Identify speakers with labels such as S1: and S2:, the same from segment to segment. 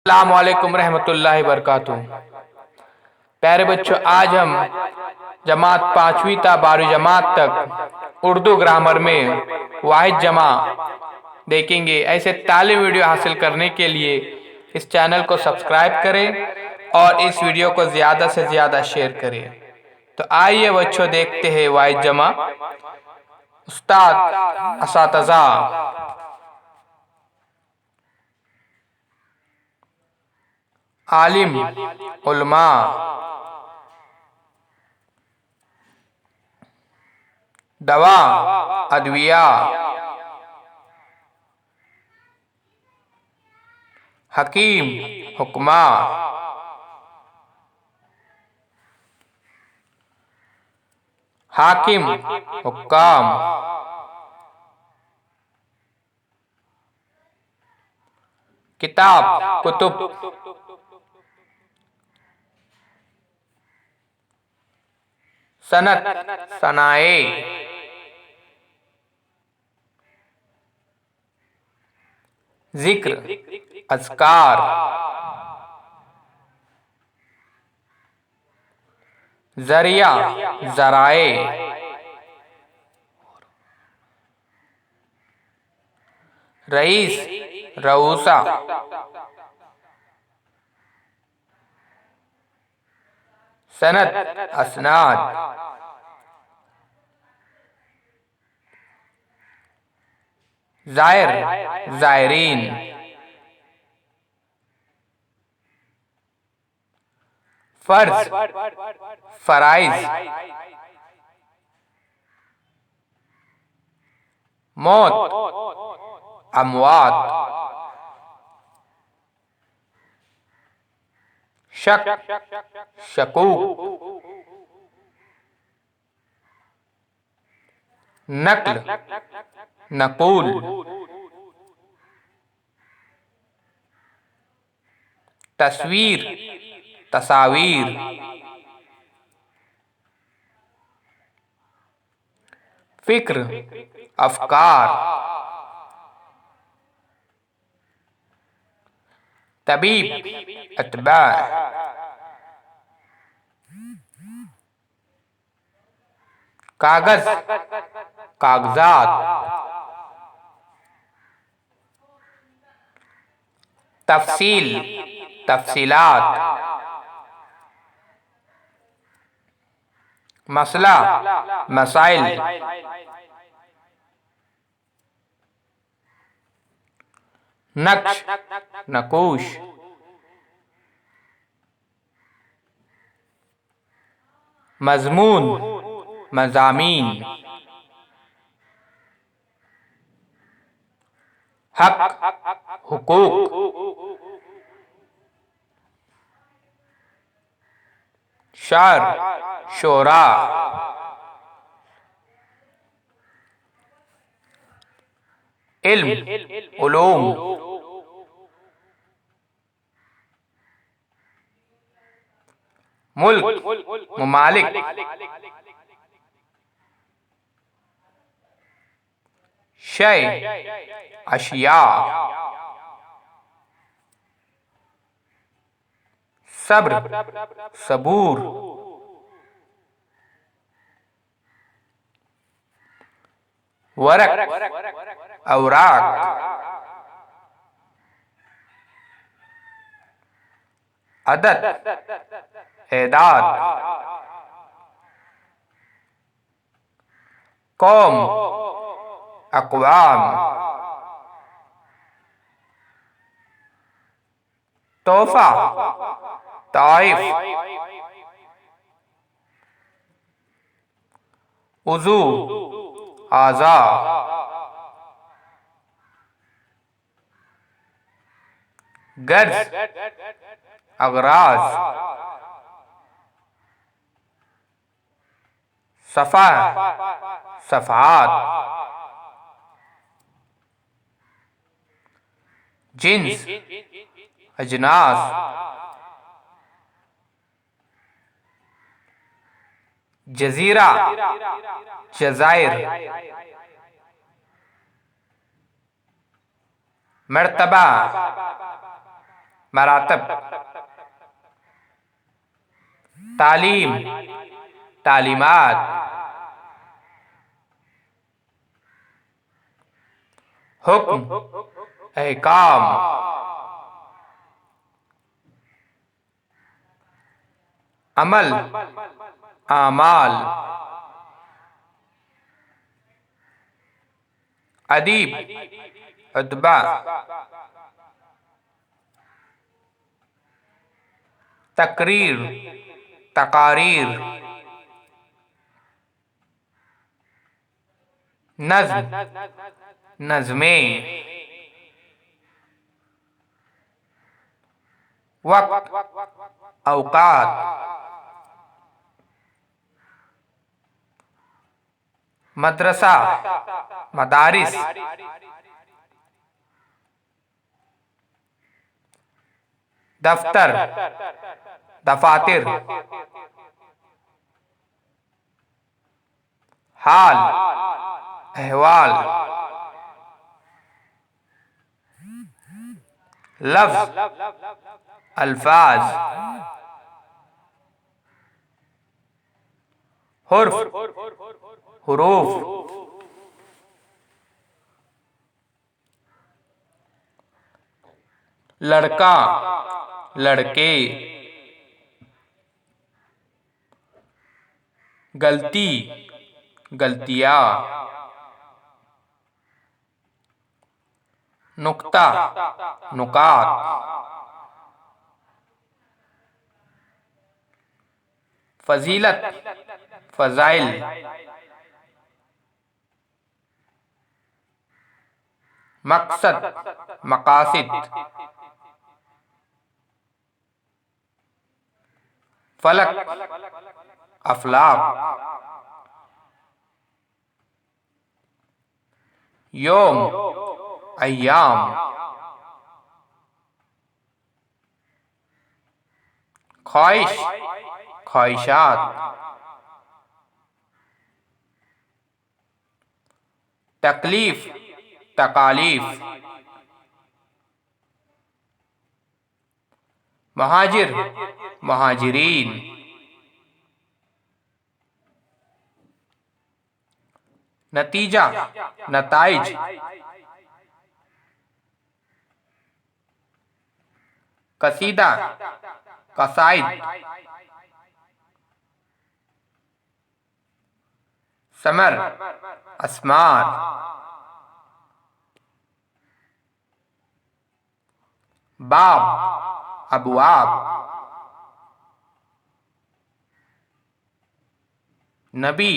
S1: अस्सलाम वालेकुम रहमतुल्लाहि बरकातुहू। प्यारे बच्चों, आज हम जमात पांचवी ता 12वीं जमात तक उर्दू ग्रामर में वाहिद जमा देखेंगे। ऐसे तालीम वीडियो हासिल करने के लिए इस चैनल को सब्सक्राइब करें और इस वीडियो को ज़्यादा से ज़्यादा शेयर करें। तो आइए बच्चों, देखते हैं वाहिद जमा। उस्ताद, असातिज़ा, आलिम, उलमा, दवा, अदविया, हकीम, हुक्मा, हाकिम, हुक्काम, किताब, कुतुब, सनत, सनाए, जिक्र, अज़कार, जरिया, जराए, रईस, रऊसा, सनद, असनाद, जायर, जायरीन, फर्ज, फराइज, मौत, अमवात, शक, शकूक, नक्ल, नकूल, तस्वीर, तसावीर, फिक्र, अफकार, तबीब, अतबा, कागज, कागजात, तफसील, तफसीलात, मसला, मसाइल, नक्श, नकूश, मजमून, मजामीन, हक, हुकूक, शर, शोरा, इल्म, उलूम, मुल्क, ममालिक, शय, अशिया, सब्र, सबूर, वरक, औराक, अदद, एदाद, कौम, अक़वाम, तोहफा, ताइफ, उज़ू, आज़ा, गर्ज, अगराज, सफ़ा, सफ़ात, जिन्स, अजनास, जजीरा, जज़ायर, मर्तबा, मरातब, तालीम, तालीमात, हुक्म, अहकाम, अमल, आमाल, अदीब, अदबा, तकरीर, तकारीर, नज्म, नज़्में, वक्त, औकात, मदरसा, मदारिस, दफ्तर, दफातर, हाल, अहवाल, लफ्ज, अल्फाज, हुर्फ, हुरूफ, लड़का, लड़के, गलती, गलतियाँ, नुक्ता, नुकात, फजीलत, फजाइल, मकसद, मकासिद, फलक, अफलाक, योम, अय्याम, ख्वाहिश, ख्वाहिशात, तकलीफ, तकालीफ, महाजिर, महाजिरीन, नतीजा, नताइज, कसीदा, कसाइद, समर, अस्मार, बाब, अबवाब, नबी,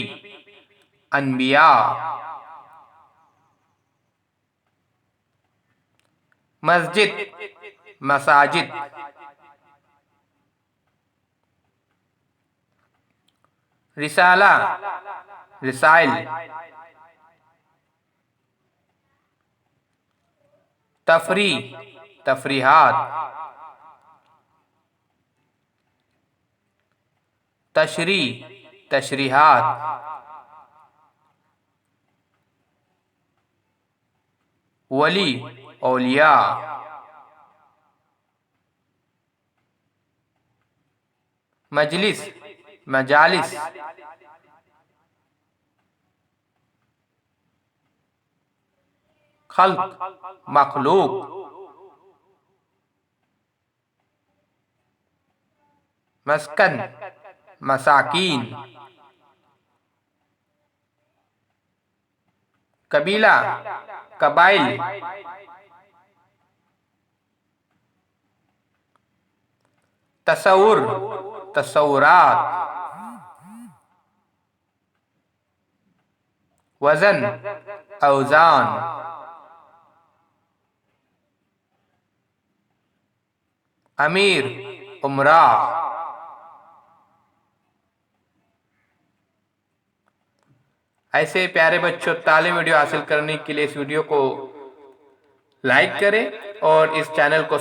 S1: अनबिया, मस्जिद, मसाजिद, रिसाला, रिसाइल, तफरी, तफरीहात, तशरी, तशरीहात, वली, औलिया, मजलिस, मजालिस, खल्क, मखलूक, मस्कन, मसाकीन, कबीला, कबाइल, तसव्वुर, तसव्वुरात, वजन, औजान, अमीर, उमरा, ऐसे प्यारे बच्चों तालीम वीडियो हासिल करने के लिए इस वीडियो को लाइक करें और इस चैनल को